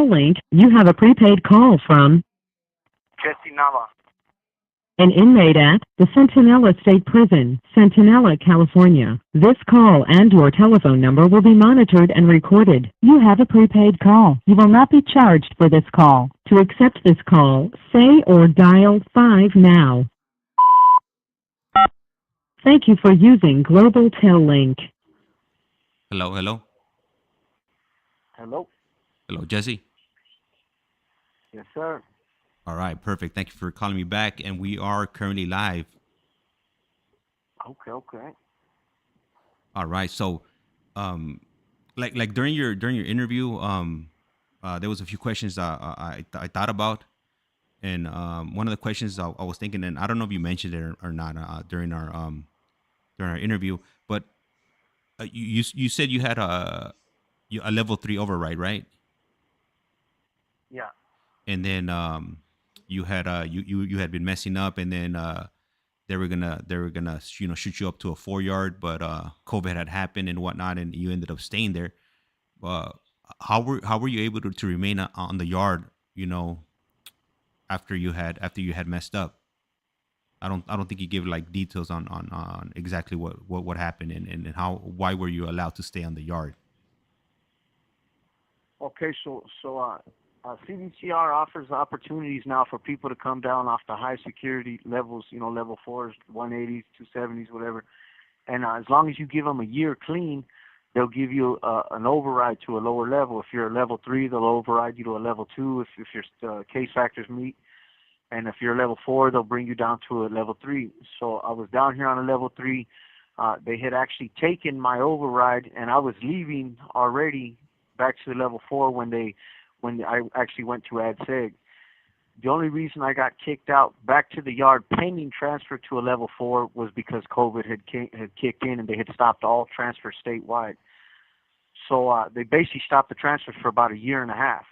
Tell link, you have a prepaid call from Jesse NAVA. an inmate at the Centinela State Prison, Centinela, California. This call and your telephone number will be monitored and recorded. You have a prepaid call. You will not be charged for this call. To accept this call, say or dial 5 now. Thank you for using Global Tel Link. Hello, hello. Hello. Hello, Jesse. Yes, sir. All right, perfect. Thank you for calling me back, and we are currently live. Okay. All right, so, like during your interview, there was a few questions I thought about, and one of the questions I was thinking, and I don't know if you mentioned it or not during our interview, but you said you had a level 3 override, right? Yeah. And then you had you had been messing up, and then they were gonna shoot you up to a 4-yard, but COVID had happened and whatnot, and you ended up staying there. Uh, how were you able to remain on the yard? After you had messed up. I don't think you give like details on exactly what happened, and why were you allowed to stay on the yard? Okay, so CDCR offers opportunities now for people to come down off the high security levels, level 4s, 180s, 270s, whatever. And as long as you give them a year clean, they'll give you an override to a lower level. If you're a level 3, they'll override you to a level 2 if your case factors meet. And if you're a level 4, they'll bring you down to a level 3. So I was down here on a level 3. They had actually taken my override, and I was leaving already back to the level 4 when I actually went to ad seg. The only reason I got kicked out back to the yard pending transfer to a level 4 was because COVID had kicked in, and they had stopped all transfers statewide. So they basically stopped the transfers for about a year and a half.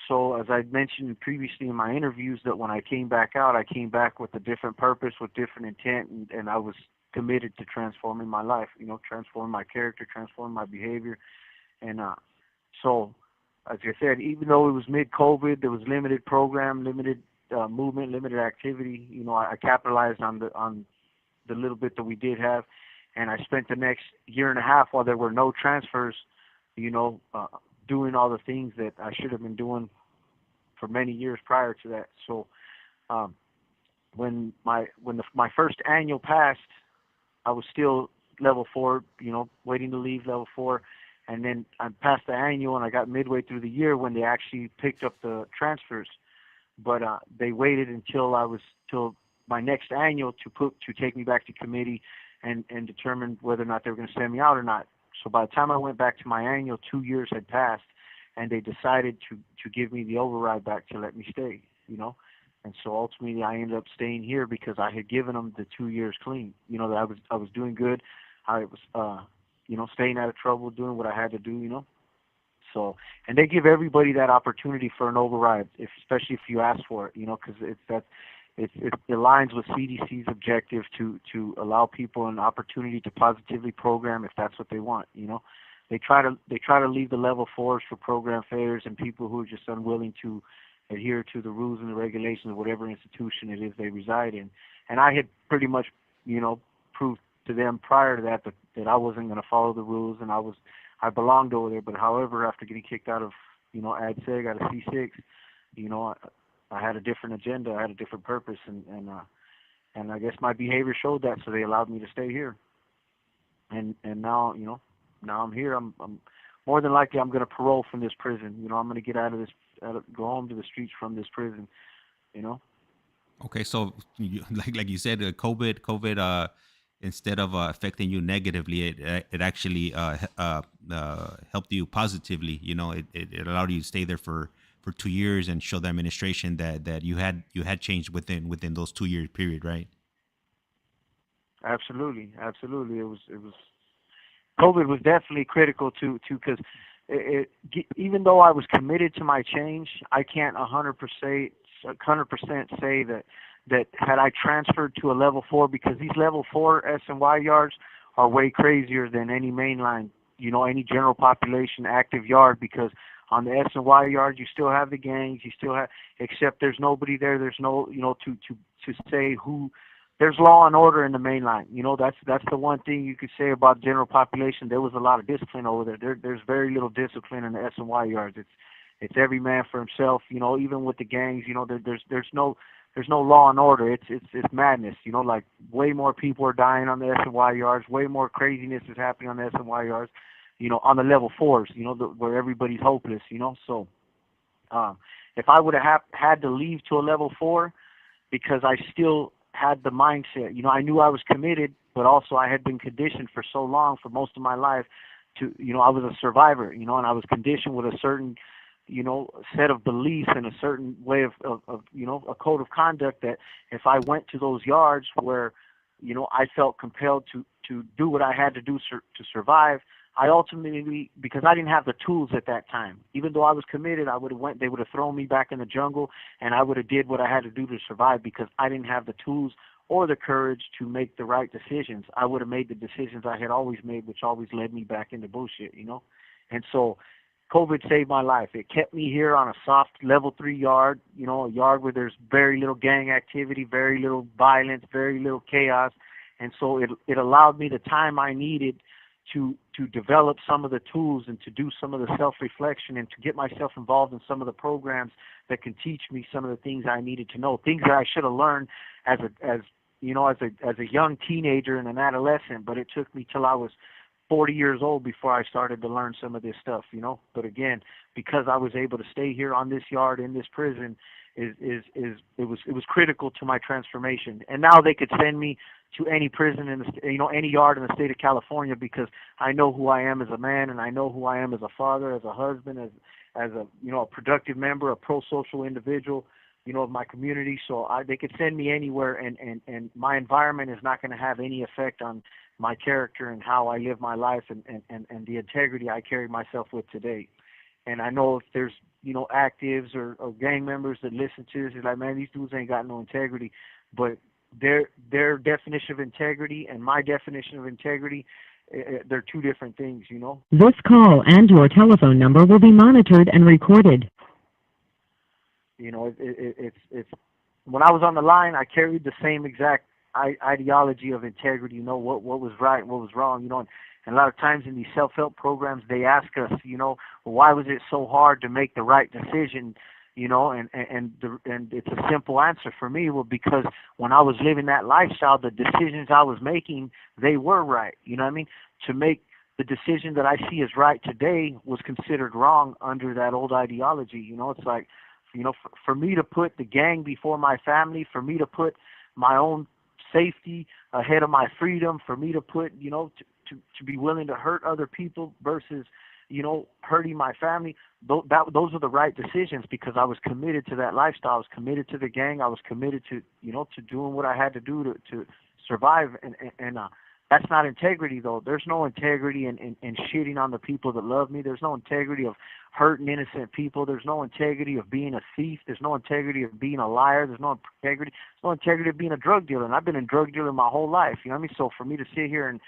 So as I mentioned previously in my interviews, that when I came back out, I came back with a different purpose, with different intent, and I was committed to transforming my life, transforming my character, transforming my behavior. And so, as I said, even though it was mid-COVID, there was limited program, limited movement, limited activity. I capitalized on the little bit that we did have, and I spent the next year and a half while there were no transfers, doing all the things that I should have been doing for many years prior to that. So, when my first annual passed, I was still level 4, waiting to leave level 4. And then I passed the annual, and I got midway through the year when they actually picked up the transfers. But they waited until my next annual to take me back to committee and determine whether or not they were going to send me out or not. So by the time I went back to my annual, 2 years had passed, and they decided to give me the override back to let me stay. And so ultimately I ended up staying here because I had given them the 2 years clean. That I was doing good. I was staying out of trouble, doing what I had to do, So, and they give everybody that opportunity for an override, especially if you ask for it, because it aligns with CDC's objective to allow people an opportunity to positively program if that's what they want, They try to leave the level 4s for program failures and people who are just unwilling to adhere to the rules and the regulations of whatever institution it is they reside in. And I had pretty much, proved to them prior to that I wasn't going to follow the rules, and I belonged over there. But however, after getting kicked out of ad seg, out of C6, I had a different agenda, I had a different purpose, and I guess my behavior showed that, so they allowed me to stay here. And now now I'm here. I'm more than likely I'm going to parole from this prison. I'm going to get go home to the streets from this prison. Okay, so like you said, COVID instead of affecting you negatively, it actually helped you positively. It allowed you to stay there for 2 years and show the administration that you had changed within those 2 year period, right? Absolutely. It was COVID was definitely critical to because even though I was committed to my change, I can't 100% say that had I transferred to a level 4, because these level 4 S and Y yards are way crazier than any mainline, any general population active yard, because On the S and Y yards, you still have the gangs. You still have, except there's nobody there. There's no, to say who. There's law and order in the main line. That's the one thing you could say about the general population. There was a lot of discipline over there. There's very little discipline in the S and Y yards. It's every man for himself. Even with the gangs, there's no law and order. It's madness. Like way more people are dying on the S and Y yards. Way more craziness is happening on the S and Y yards. On the level fours. Where everybody's hopeless. So, if I would have had to leave to a level 4, because I still had the mindset. I knew I was committed, but also I had been conditioned for so long, for most of my life, to, I was a survivor, and I was conditioned with a certain, set of beliefs and a certain way of a code of conduct that if I went to those yards where, I felt compelled to do what I had to do to survive, I ultimately, because I didn't have the tools at that time, even though I was committed, they would have thrown me back in the jungle, and I would have did what I had to do to survive, because I didn't have the tools or the courage to make the right decisions. I would have made the decisions I had always made, which always led me back into bullshit, And so COVID saved my life. It kept me here on a soft level 3 yard, a yard where there's very little gang activity, very little violence, very little chaos. And so it allowed me the time I needed to develop some of the tools and to do some of the self-reflection and to get myself involved in some of the programs that can teach me some of the things I needed to know, things that I should have learned as a young teenager and an adolescent, but it took me till I was 40 years old before I started to learn some of this stuff, But again, because I was able to stay here on this yard in this prison, it was critical to my transformation. And now they could send me to any prison in any yard in the state of California, because I know who I am as a man, and I know who I am as a father, as a husband, as a a productive member, a pro-social individual, of my community. So they could send me anywhere, and my environment is not going to have any effect on my character and how I live my life and the integrity I carry myself with today. And I know if there's, actives or gang members that listen to this, it's like, man, these dudes ain't got no integrity. But their definition of integrity and my definition of integrity, they're two different things, This call and your telephone number will be monitored and recorded. It's when I was on the line, I carried the same exact ideology of integrity, what was right, what was wrong, and a lot of times in these self-help programs, they ask us, well, why was it so hard to make the right decision, and it's a simple answer for me. Well, because when I was living that lifestyle, the decisions I was making, they were right. To make the decision that I see as right today was considered wrong under that old ideology. It's like, for me to put the gang before my family, for me to put my own safety ahead of my freedom, for me to put, to be willing to hurt other people versus, hurting my family, those are the right decisions, because I was committed to that lifestyle. I was committed to the gang. I was committed to, to doing what I had to do to survive. And that's not integrity, though. There's no integrity in shitting on the people that love me. There's no integrity of hurting innocent people. There's no integrity of being a thief. There's no integrity of being a liar. There's no integrity. There's no integrity of being a drug dealer. And I've been a drug dealer my whole life. You know what I mean? So for me to sit here and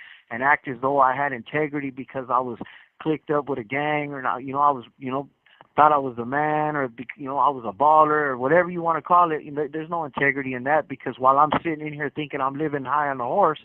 act as though I had integrity because I was clicked up with a gang, or not, I was, thought I was the man, or I was a baller, or whatever you want to call it. There's no integrity in that, because while I'm sitting in here thinking I'm living high on the horse,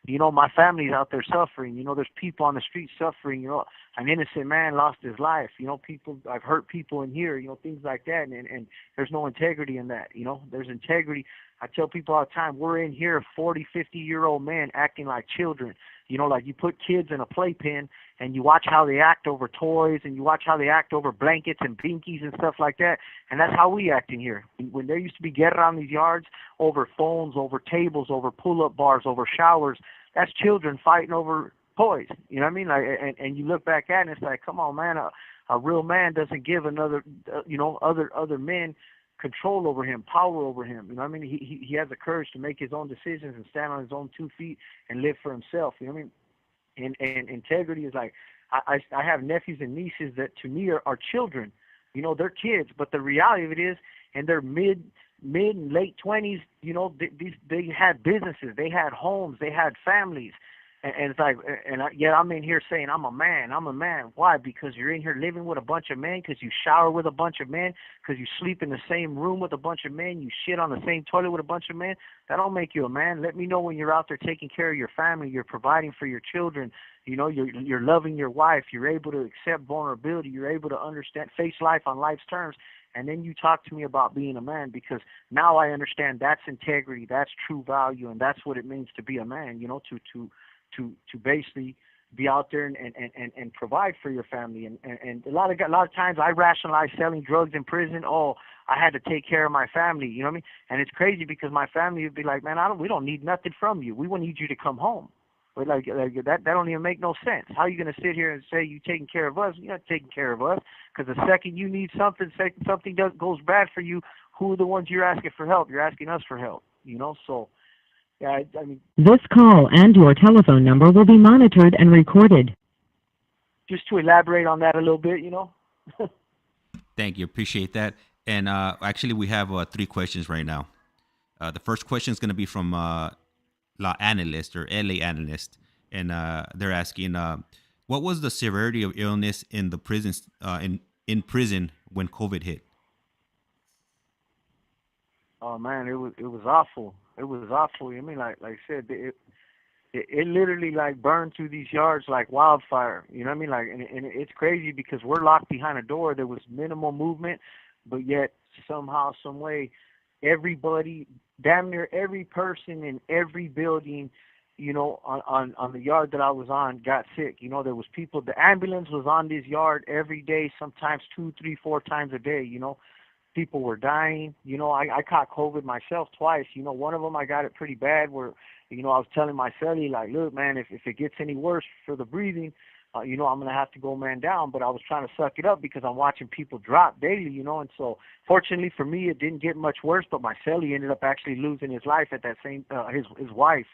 my family's out there suffering. There's people on the street suffering. An innocent man lost his life. People, I've hurt people in here. Things like that, and there's no integrity in that. There's integrity. I tell people all the time, we're in here 40, 50-year-old men acting like children. Like you put kids in a playpen and you watch how they act over toys, and you watch how they act over blankets and binkies and stuff like that. And that's how we act in here. When there used to be get around these yards over phones, over tables, over pull-up bars, over showers, that's children fighting over toys. You know what I mean? Like, and you look back at it and it's like, come on, man, a real man doesn't give another, other men control over him, power over him. You know what I mean? He has the courage to make his own decisions and stand on his own 2 feet and live for himself. You know what I mean? And integrity is like, I have nephews and nieces that to me are children. They're kids, but the reality of it is, in their mid and late 20s, they had businesses, they had homes, they had families. And it's like, yet I'm in here saying I'm a man. I'm a man. Why? Because you're in here living with a bunch of men. Because you shower with a bunch of men. Because you sleep in the same room with a bunch of men. You shit on the same toilet with a bunch of men. That don't make you a man. Let me know when you're out there taking care of your family. You're providing for your children. You know, you're loving your wife. You're able to accept vulnerability. You're able to understand, face life on life's terms. And then you talk to me about being a man, because now I understand that's integrity, that's true value, and that's what it means to be a man. You know, to basically be out there and provide for your family. And a lot of times I rationalize selling drugs in prison. Oh, I had to take care of my family. You know what I mean? And it's crazy because my family would be like, man, we don't need nothing from you. We want need you to come home. But like that don't even make no sense. How are you going to sit here and say you taking care of us? You're not taking care of us, because the second you need something, something goes bad for you, who are the ones you're asking for help? You're asking us for help. You know, so yeah, I mean, This call and your telephone number will be monitored and recorded. just to elaborate on that a little bit, you know. Thank you. Appreciate that. And actually, we have 3 questions right now. The first question is going to be from La Analyst or LA Analyst. And they're asking, what was the severity of illness in the prisons in prison when COVID hit? Oh man, it was awful. It was awful. I mean, like I said, it literally like burned through these yards like wildfire. You know what I mean? Like, and it's crazy because we're locked behind a door. There was minimal movement, but yet somehow, some way, everybody, damn near every person in every building, you know, on the yard that I was on, got sick. You know, there was people. The ambulance was on this yard every day, sometimes 2, 3, 4 times a day. You know. People were dying. You know, I caught COVID myself twice. You know, one of them I got it pretty bad where, you know, I was telling my cellie, like, look, man, if it gets any worse for the breathing, you know, I'm going to have to go man down. But I was trying to suck it up because I'm watching people drop daily, you know. And so fortunately for me, it didn't get much worse. But my cellie ended up actually losing his life at that same, his wife.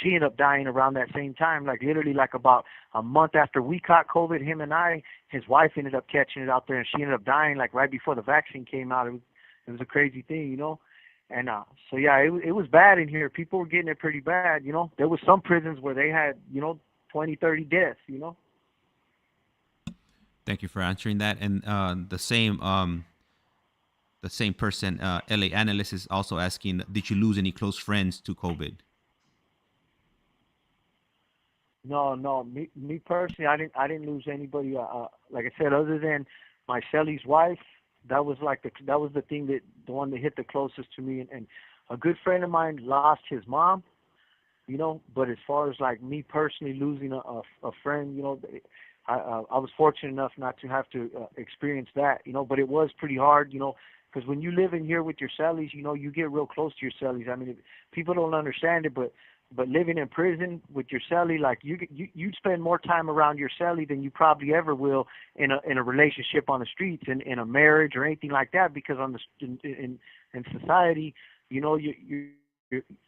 She ended up dying around that same time, like literally like about a month after we caught COVID, him and I, his wife ended up catching it out there, and she ended up dying like right before the vaccine came out. It was a crazy thing, you know. And so yeah, it was bad in here. People were getting it pretty bad, you know. There was some prisons where they had, you know, 20, 30 deaths, you know. Thank you for answering that. And the same person, LA Analyst, is also asking, did you lose any close friends to COVID? No. Me personally, I didn't lose anybody. Like I said, other than my cellie's wife, that was the thing the one that hit the closest to me. And a good friend of mine lost his mom, you know. But as far as like me personally losing a friend, you know, I was fortunate enough not to have to experience that, you know. But it was pretty hard, you know, because when you live in here with your cellies, you know, you get real close to your cellies. I mean, people don't understand it, but living in prison with your cellie, like you'd spend more time around your cellie than you probably ever will in a relationship on the streets, in a marriage or anything like that. Because in society, you know, you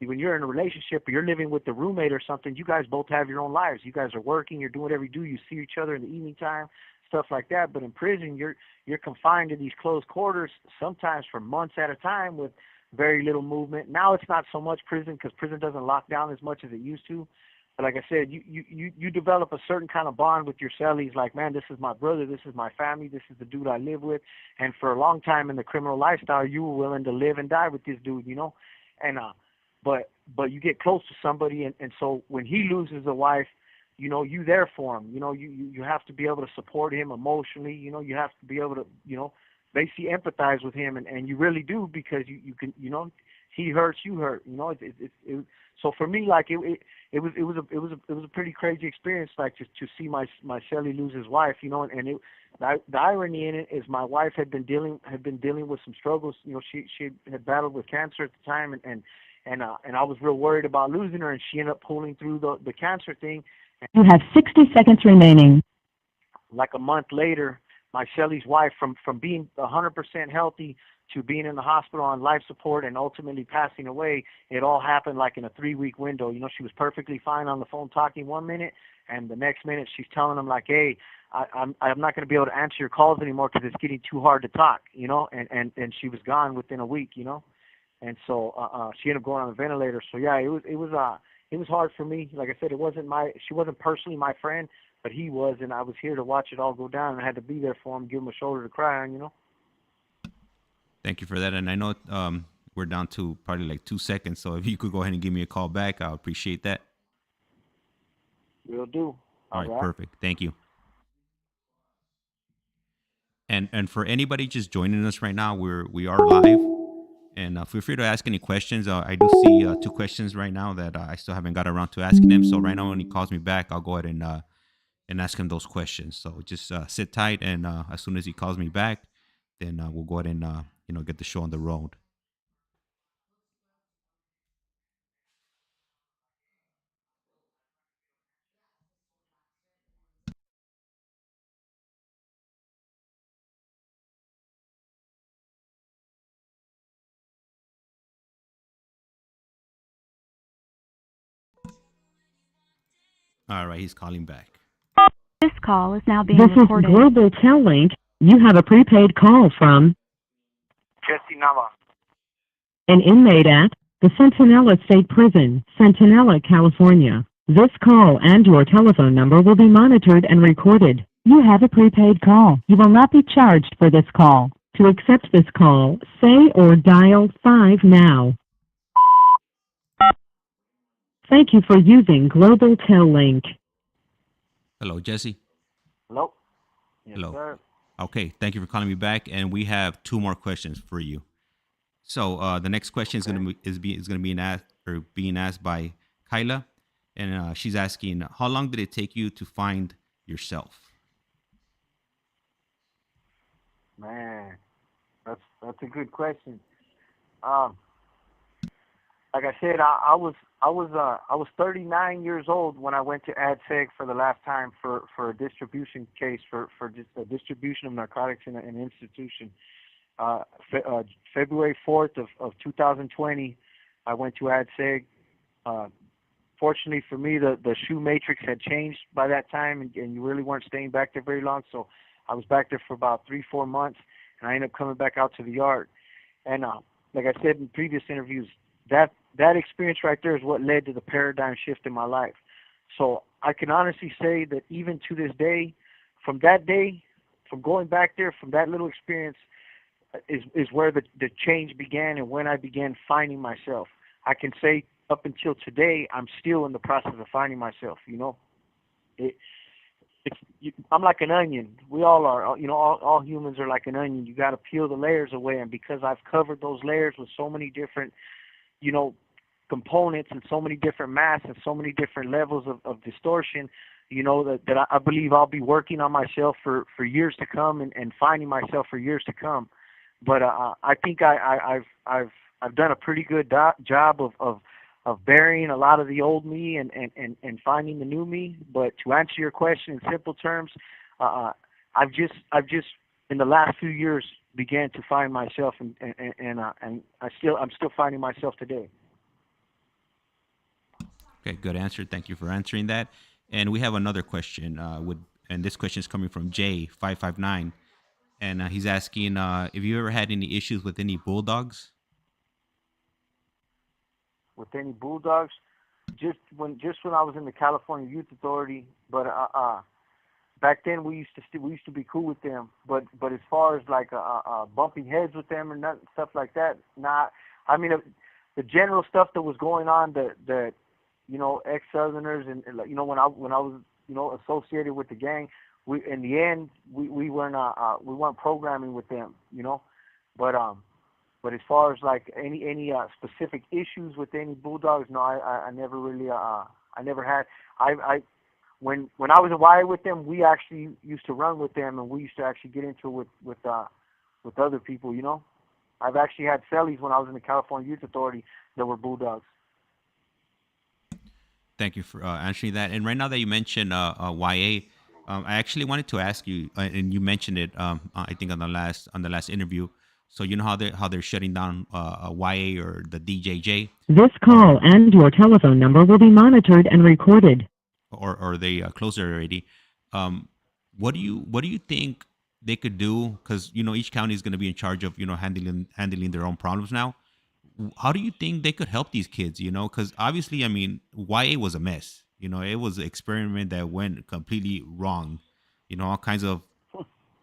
when you're in a relationship or you're living with the roommate or something, you guys both have your own lives. You guys are working, you're doing whatever you do. You see each other in the evening time, stuff like that. But in prison, you're confined to these closed quarters, sometimes for months at a time, with very little movement. Now it's not so much prison because prison doesn't lock down as much as it used to. But like I said, you develop a certain kind of bond with your cellies. Like, man, this is my brother, this is my family, this is the dude I live with. And for a long time in the criminal lifestyle, you were willing to live and die with this dude, you know. And but you get close to somebody, and so when he loses a wife, you know, you there for him. You know, you have to be able to support him emotionally. You know, you have to be able to, you know, basically empathize with him, and you really do, because you can, you know, he hurts, you hurt. You know, so for me, like it was a pretty crazy experience, like to see my cellie lose his wife. You know, and the irony in it is my wife had been dealing with some struggles. You know, she had battled with cancer at the time, and I was real worried about losing her, and she ended up pulling through the cancer thing. You have 60 seconds remaining. Like a month later, my cellie's wife, from being 100% healthy to being in the hospital on life support and ultimately passing away, it all happened like in a 3-week window. You know, she was perfectly fine on the phone talking 1 minute, and the next minute she's telling him like, hey, I'm not going to be able to answer your calls anymore because it's getting too hard to talk, you know, and she was gone within a week, you know. And so she ended up going on the ventilator. So yeah, it was hard for me. Like I said, she wasn't personally my friend, but he was, and I was here to watch it all go down. And I had to be there for him, give him a shoulder to cry on, you know. Thank you for that. And I know we're down to probably like 2 seconds. So if you could go ahead and give me a call back, I appreciate that. Will do. All right, perfect. Thank you. And for anybody just joining us right now, we are live, and feel free to ask any questions. I do see 2 questions right now that I still haven't got around to asking him. So right now, when he calls me back, I'll go ahead and ask him those questions. So just sit tight, and as soon as he calls me back, then we'll go ahead and get the show on the road. All right, he's calling back. This call is now being recorded. This is Global Tel Link. You have a prepaid call from Jesse NAVA. an inmate at the Centinela State Prison, Centinela, California. This call and your telephone number will be monitored and recorded. You have a prepaid call. You will not be charged for this call. To accept this call, say or dial 5 now. Thank you for using Global Tel Link. Hello, Jesse. Hello. Yes, Hello. sir. Okay, thank you for calling me back, and we have 2 more questions for you. So the next question is going to be being asked by Kyla, and she's asking, how long did it take you to find yourself? Man, that's a good question. Like I said, I was 39 years old when I went to ADSEG for the last time for a distribution case for just a distribution of narcotics in an institution. February 4th of 2020, I went to ADSEG. Fortunately for me, the shoe matrix had changed by that time, and you really weren't staying back there very long. So I was back there for about 3-4 months, and I ended up coming back out to the yard. And like I said in previous interviews, that experience right there is what led to the paradigm shift in my life. So I can honestly say that even to this day, from that day, from going back there, from that little experience, is where the change began and when I began finding myself. I can say up until today, I'm still in the process of finding myself. You know, I'm like an onion. We all are. You know, all humans are like an onion. You got to peel the layers away, and because I've covered those layers with so many different, you know, components and so many different masks and so many different levels of distortion, you know, that I believe I'll be working on myself for years to come and finding myself for years to come. But I think I've done a pretty good job of burying a lot of the old me and finding the new me. But to answer your question in simple terms, I've just in the last few years began to find myself, and I'm still finding myself today. Okay, good answer. Thank you for answering that. And we have another question. And this question is coming from J559, and he's asking if you ever had any issues with any bulldogs. With any bulldogs, just when I was in the California Youth Authority, but back then we used to be cool with them. But as far as like bumping heads with them and stuff like that, not. I mean, the general stuff that was going on, that you know, ex-Southerners and you know, when I was, you know, associated with the gang, we in the end we weren't programming with them, you know, but as far as like any specific issues with any bulldogs, no, I never really I never had. When I was in Wyatt with them, we actually used to run with them, and we used to actually get into it with other people, you know. I've actually had cellies when I was in the California Youth Authority that were bulldogs. Thank you for answering that. And right now that you mentioned YA, I actually wanted to ask you, and you mentioned it, I think on the last interview. So you know how they're shutting down YA or the DJJ. This call and your telephone number will be monitored and recorded. Or they closed it already. What do you think they could do? Because you know each county is going to be in charge of handling their own problems now. how do you think they could help these kids? Because obviously, I mean, YA was a mess. It was an experiment that went completely wrong. All kinds of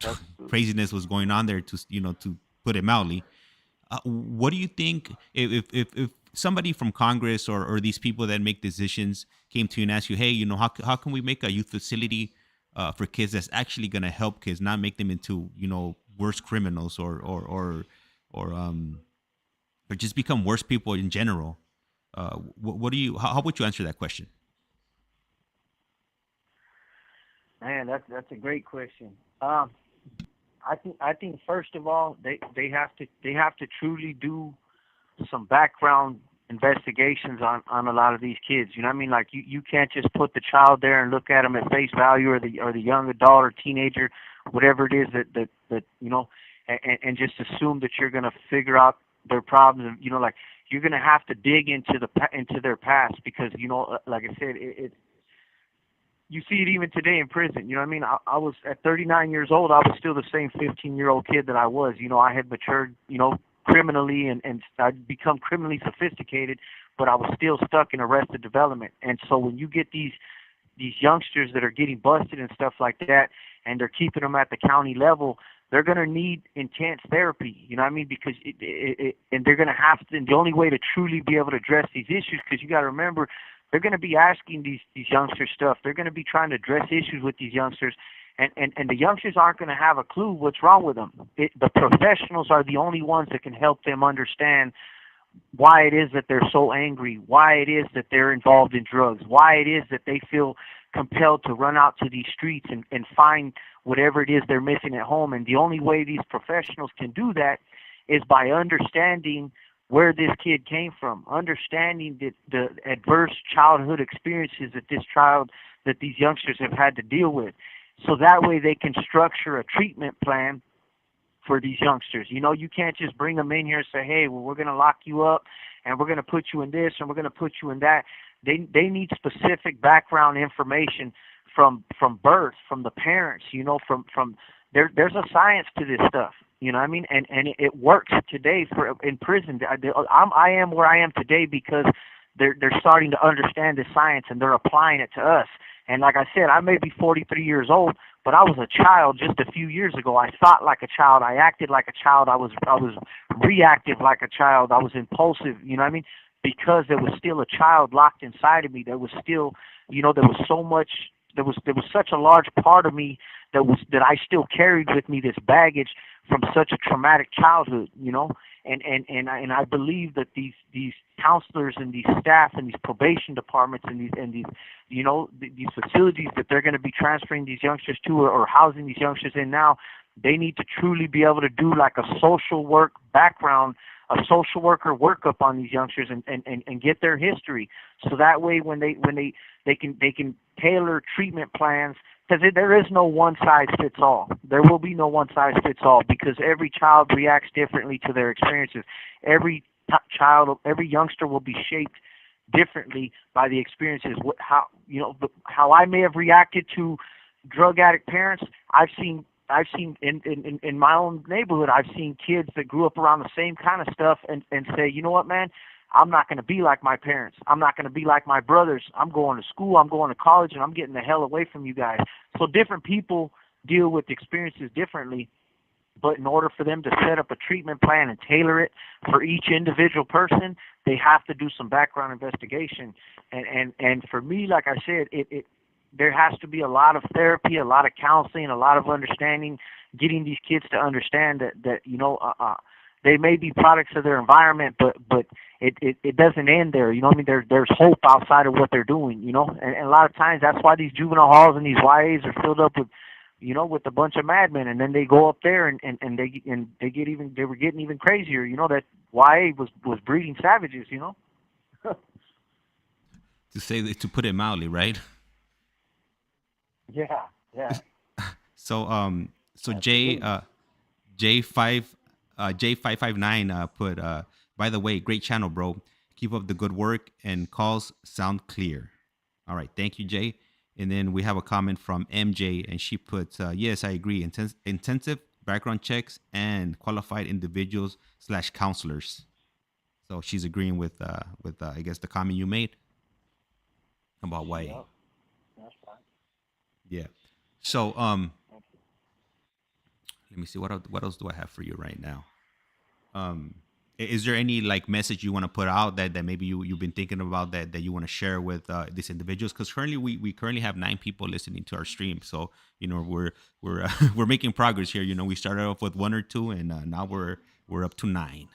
That's craziness was going on there, to put it mildly. What do you think if somebody from Congress, or these people that make decisions came to you and asked you, hey, how can we make a youth facility for kids that's actually going to help kids, not make them into worse criminals, or just become worse people in general? What do you how would you answer that question? Man, that's a great question. Um, I think first of all they have to truly do some background investigations on a lot of these kids. You know what I mean? Like you can't just put the child there and look at them at face value, or the young adult or teenager, whatever it is that and just assume that you're gonna figure out their problems. And like you're gonna have to dig into their past, because like I said, you see it even today in prison. You know what I mean? I was at 39 years old. I was still the same 15-year-old kid that I was. I had matured, criminally, and I'd become criminally sophisticated, but I was still stuck in arrested development. And so when you get these youngsters that are getting busted and stuff like that, and they're keeping them at the county level, they're going to need intense therapy. You know what I mean? Because and they're going to have to. And the only way to truly be able to address these issues, because you got to remember, they're going to be asking these youngsters stuff. They're going to be trying to address issues with these youngsters, and the youngsters aren't going to have a clue what's wrong with them. The professionals are the only ones that can help them understand why it is that they're so angry, why it is that they're involved in drugs, why it is that they feel compelled to run out to these streets and find whatever it is they're missing at home. And the only way these professionals can do that is by understanding where this kid came from, understanding the adverse childhood experiences that these youngsters have had to deal with. So that way they can structure a treatment plan for these youngsters. You can't just bring them in here and say, hey, well, we're going to lock you up and we're going to put you in this and we're going to put you in that. They need specific background information from birth, from the parents, from there's a science to this stuff. You know what I mean? And it works today in prison. I am where I am today because they're starting to understand this science and they're applying it to us. And like I said, I may be 43 years old, but I was a child just a few years ago. I thought like a child. I acted like a child. I was reactive like a child. I was impulsive. You know what I mean? Because there was still a child locked inside of me. There was still, there was so much. There was such a large part of me that I still carried with me, this baggage from such a traumatic childhood. And I believe that these counselors and these staff and these probation departments and these facilities that they're going to be transferring these youngsters to, or housing these youngsters in now, they need to truly be able to do like a social work background, a social worker workup on these youngsters and get their history, so that way when they can tailor treatment plans, because there is no one size fits all. There will be no one size fits all, because every child reacts differently to their experiences. Every every youngster will be shaped differently by the experiences. How I may have reacted to drug addict parents, I've seen in my own neighborhood, I've seen kids that grew up around the same kind of stuff and say, you know what, man, I'm not going to be like my parents. I'm not going to be like my brothers. I'm going to school. I'm going to college, and I'm getting the hell away from you guys. So different people deal with experiences differently, but in order for them to set up a treatment plan and tailor it for each individual person, they have to do some background investigation. And for me, like I said, there has to be a lot of therapy, a lot of counseling, a lot of understanding, getting these kids to understand that they may be products of their environment, but it doesn't end there. You know what I mean? There's hope outside of what they're doing. And a lot of times that's why these juvenile halls and these YAs are filled up with a bunch of madmen, and then they go up there and they were getting even crazier. That YA was breeding savages. To put it mildly, right? Yeah, yeah. So Absolutely. J559 put, by the way, great channel, bro. Keep up the good work and calls sound clear. All right, thank you, Jay. And then we have a comment from MJ, and she puts, yes, I agree. Intensive background checks and qualified individuals / counselors. So she's agreeing with I guess the comment you made about YA. Yep, that's fine. Yeah. So let me see what else do I have for you right now. Um, is there any like message you want to put out that maybe you've been thinking about that you want to share with these individuals? Because currently we currently have 9 people listening to our stream, so we're we're making progress here. We started off with 1 or 2, and now we're up to 9.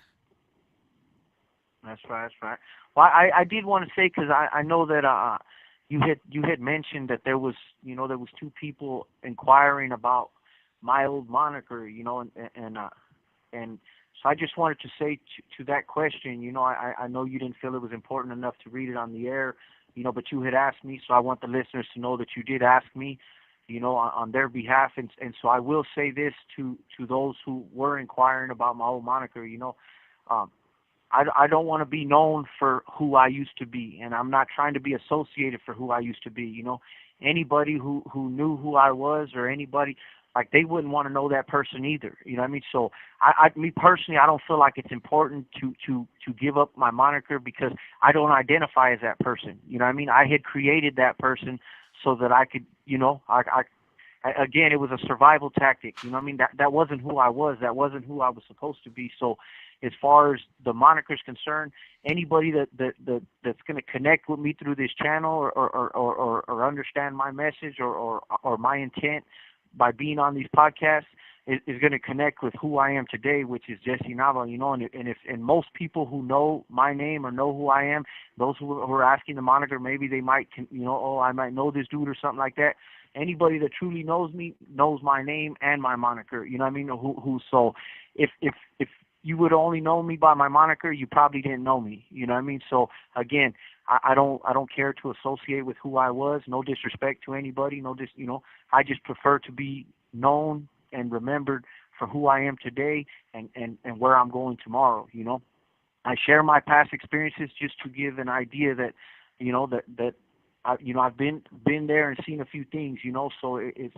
That's right. That's right. Well, I did want to say, because I know that you had mentioned that there was 2 people inquiring about my old moniker, and so I just wanted to say to that question, I know you didn't feel it was important enough to read it on the air, but you had asked me, so I want the listeners to know that you did ask me, on their behalf, and so I will say this to those who were inquiring about my old moniker, um, I don't want to be known for who I used to be, and I'm not trying to be associated for who I used to be. Anybody who knew who I was, or anybody, like, they wouldn't want to know that person either. You know what I mean? So me personally, I don't feel like it's important to give up my moniker, because I don't identify as that person. You know what I mean? I had created that person so that I could, again, it was a survival tactic. You know what I mean? That wasn't who I was. That wasn't who I was supposed to be. So as far as the moniker is concerned, anybody that's going to connect with me through this channel, or understand my message, or my intent by being on these podcasts, is going to connect with who I am today, which is Jesse Nava. And most people who know my name or know who I am, those who are asking the moniker, maybe they might, I might know this dude or something like that. Anybody that truly knows me knows my name and my moniker. You know what I mean? So if you would only know me by my moniker, you probably didn't know me. You know what I mean? So again, I don't care to associate with who I was. No disrespect to anybody. I just prefer to be known and remembered for who I am today, and where I'm going tomorrow. I share my past experiences just to give an idea that, that I've been there and seen a few things. So it's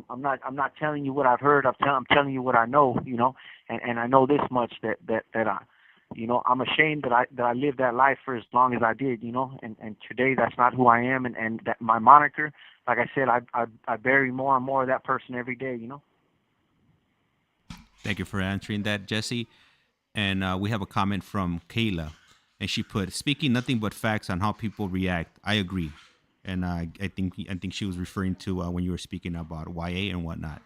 I'm not telling you what I've heard. I'm telling you what I know. And I know this much, that I, I'm ashamed that I lived that life for as long as I did. And today that's not who I am, and that my moniker, like I said, I bury more and more of that person every day. Thank you for answering that, Jesse. And we have a comment from Kayla, and she put, "Speaking nothing but facts on how people react. I agree." And I think she was referring to when you were speaking about YA and whatnot.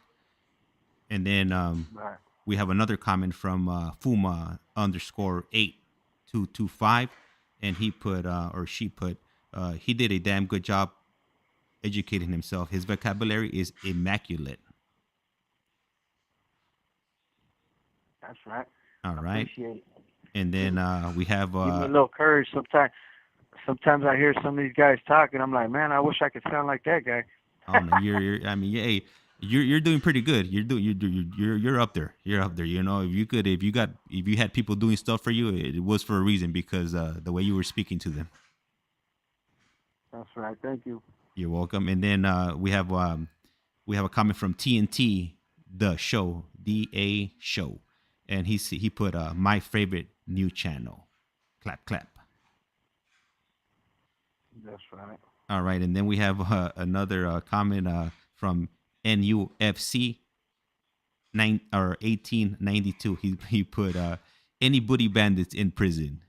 And then Right. we have another comment from Fuma _ 8225, and he put or she put, he did a damn good job educating himself. His vocabulary is immaculate. That's right. All I right. appreciate it. And then we have Give me a little courage. Sometimes I hear some of these guys talk, and I'm like, man, I wish I could sound like that guy. oh no, you're I mean, hey, you're doing pretty good. You're up there. You're up there. If you had people doing stuff for you, it was for a reason, because the way you were speaking to them. That's right. Thank you. You're welcome. And then we have a comment from TNT, the show, DA show, and he put my favorite new channel. Clap clap. That's right. All right, and then we have another comment from NUFC 1892. He put any booty bandits in prison.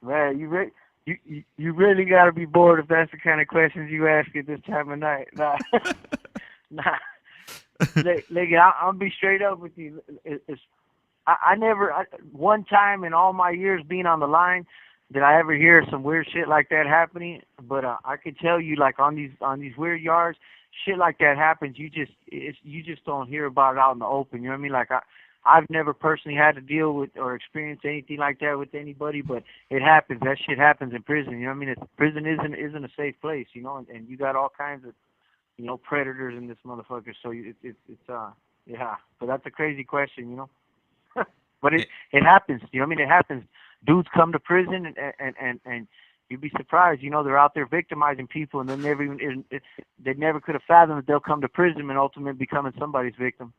Man, you really got to be bored if that's the kind of questions you ask at this time of night. Nah, nah. Look, I'll be straight up with you. I never, one time in all my years being on the line, did I ever hear some weird shit like that happening. But I could tell you, like, on these weird yards, shit like that happens. You just don't hear about it out in the open. You know what I mean? Like, I've never personally had to deal with or experience anything like that with anybody, but it happens. That shit happens in prison. You know what I mean? Prison isn't a safe place. And you got all kinds of predators in this motherfucker. So it's yeah. But that's a crazy question. But it happens. You know what I mean? It happens. Dudes come to prison and you'd be surprised. They're out there victimizing people, and they never could have fathomed that they'll come to prison and ultimately becoming somebody's victim.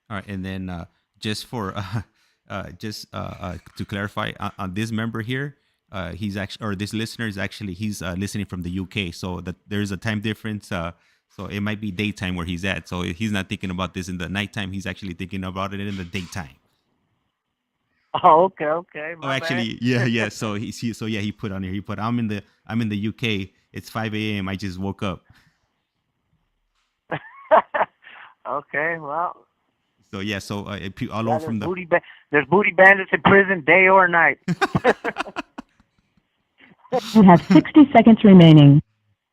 All right, and then just for to clarify, on this member here, he's actually, or this listener is actually, he's listening from the UK, so that there's a time difference. So it might be daytime where he's at. So he's not thinking about this in the nighttime. He's actually thinking about it in the daytime. Oh, okay, Oh, my bad. actually, yeah. So he put on here. He put, I'm in the UK. It's 5 a.m. I just woke up. Okay, well, So yeah, so all yeah, over from the. there's booty bandits in prison day or night. You have 60 seconds remaining.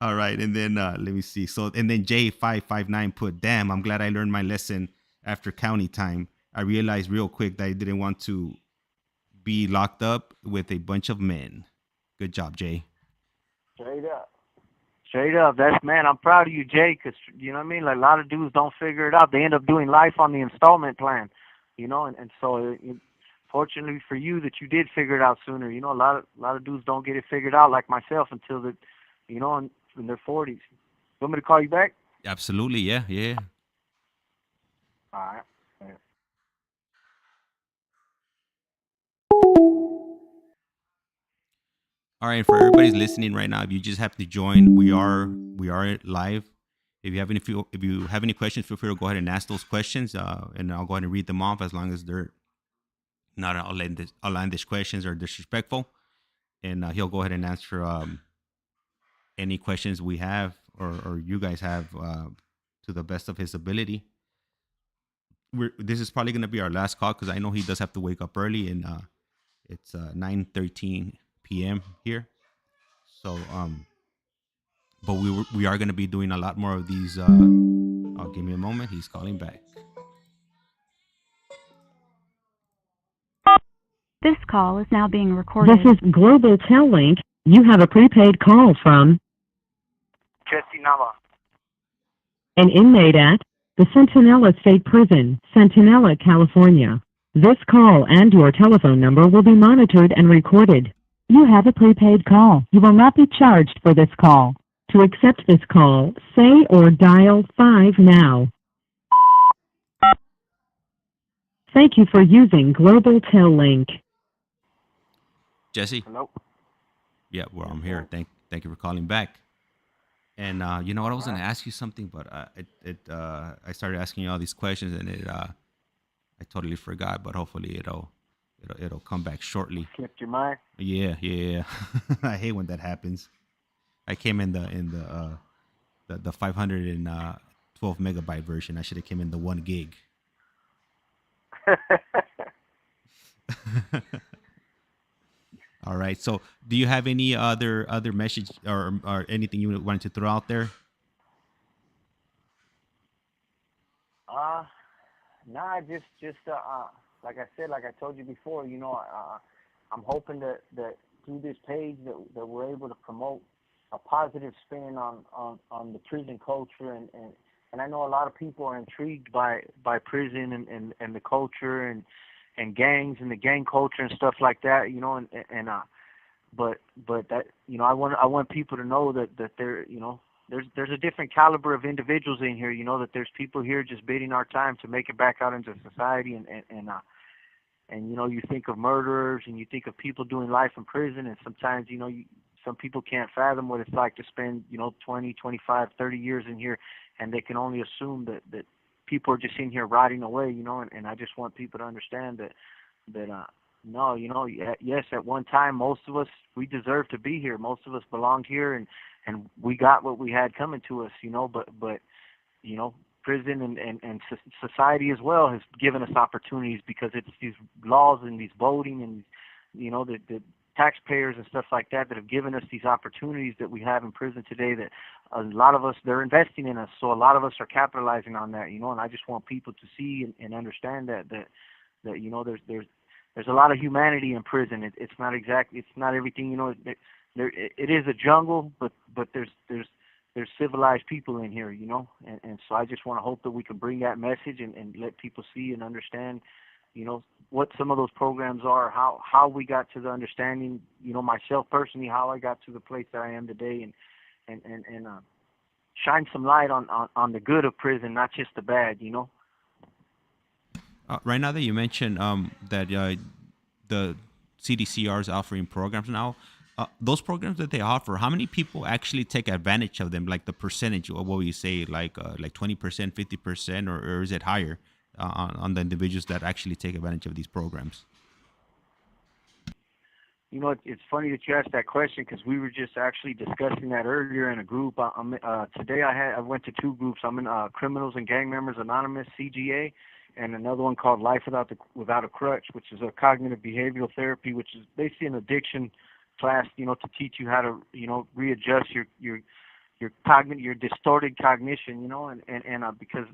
All right, and then let me see. So and then J559 put, "Damn, I'm glad I learned my lesson after county time. I realized real quick that I didn't want to be locked up with a bunch of men. Good job, Jay." Straight up. Straight up. That's, man, I'm proud of you, Jay, because, you know what I mean? Like, a lot of dudes don't figure it out. They end up doing life on the installment plan, you know? And so, fortunately for you that you did figure it out sooner. You know, a lot of dudes don't get it figured out like myself until in their 40s. You want me to call you back? Absolutely, yeah. All right. Yeah. All right, for everybody's listening right now, if you just have to join, we are live. If you have any questions, feel free to go ahead and ask those questions, and I'll go ahead and read them off as long as they're not outlandish questions or disrespectful. And he'll go ahead and answer any questions we have or you guys have to the best of his ability. This is probably going to be our last call because I know he does have to wake up early, and it's 9:13 p.m. here. So, but we are going to be doing a lot more of these. Oh, give me a moment. He's calling back. This call is now being This recorded. is Global Tel Link. You have a prepaid call from Jesse NAVA. an inmate at the Centinela State Prison, Centinela, California. This call and your telephone number will be monitored and recorded. You have a prepaid call. You will not be charged for this call. To accept this call, say or dial 5 now. Thank you for using Global Tel Link. Jesse. Hello. Yeah, well, I'm here. Thank you for calling back. And you know what? I was going to ask you something, but I started asking you all these questions, and I totally forgot. But hopefully it'll come back shortly. Slipped your mind? Yeah. I hate when that happens. I came in the 512 megabyte version. I should have came in the 1 gig. All right. So, do you have any other message or anything you wanted to throw out there? Nah, just like I said, like I told you before, I'm hoping that through this page that we're able to promote a positive spin on the prison culture, and I know a lot of people are intrigued by prison and the culture and gangs and the gang culture and stuff like that, but that, I want people to know that there, there's a different caliber of individuals in here, that there's people here just bidding our time to make it back out into society, and you think of murderers and you think of people doing life in prison, and sometimes some people can't fathom what it's like to spend 20, 25, 30 years in here, and they can only assume that people are just in here rotting away, and I just want people to understand that no, yes, at one time most of us, we deserve to be here. Most of us belonged here, and we got what we had coming to us, but prison and society as well has given us opportunities, because it's these laws and these voting and the taxpayers and stuff like that have given us these opportunities that we have in prison today, that a lot of us, they're investing in us, so a lot of us are capitalizing on that, and I just want people to see and understand that there's a lot of humanity in prison. It's not everything, it is a jungle, but there's civilized people in here, and so I just want to hope that we can bring that message and let people see and understand, what some of those programs are, how we got to the understanding, myself personally, how I got to the place that I am today, and shine some light on the good of prison, not just the bad, Right now that you mentioned that the CDCR is offering programs now, those programs that they offer, how many people actually take advantage of them? Like the percentage, or what would you say, like 20%, 50%, or is it higher on the individuals that actually take advantage of these programs? You know, it's funny that you asked that question because we were just actually discussing that earlier in a group. Today I went to two groups. I'm in Criminals and Gang Members Anonymous (CGA), and another one called Life Without a Crutch, which is a cognitive behavioral therapy, which is basically an addiction class. You know, to teach you how to readjust your distorted cognition. You know, and because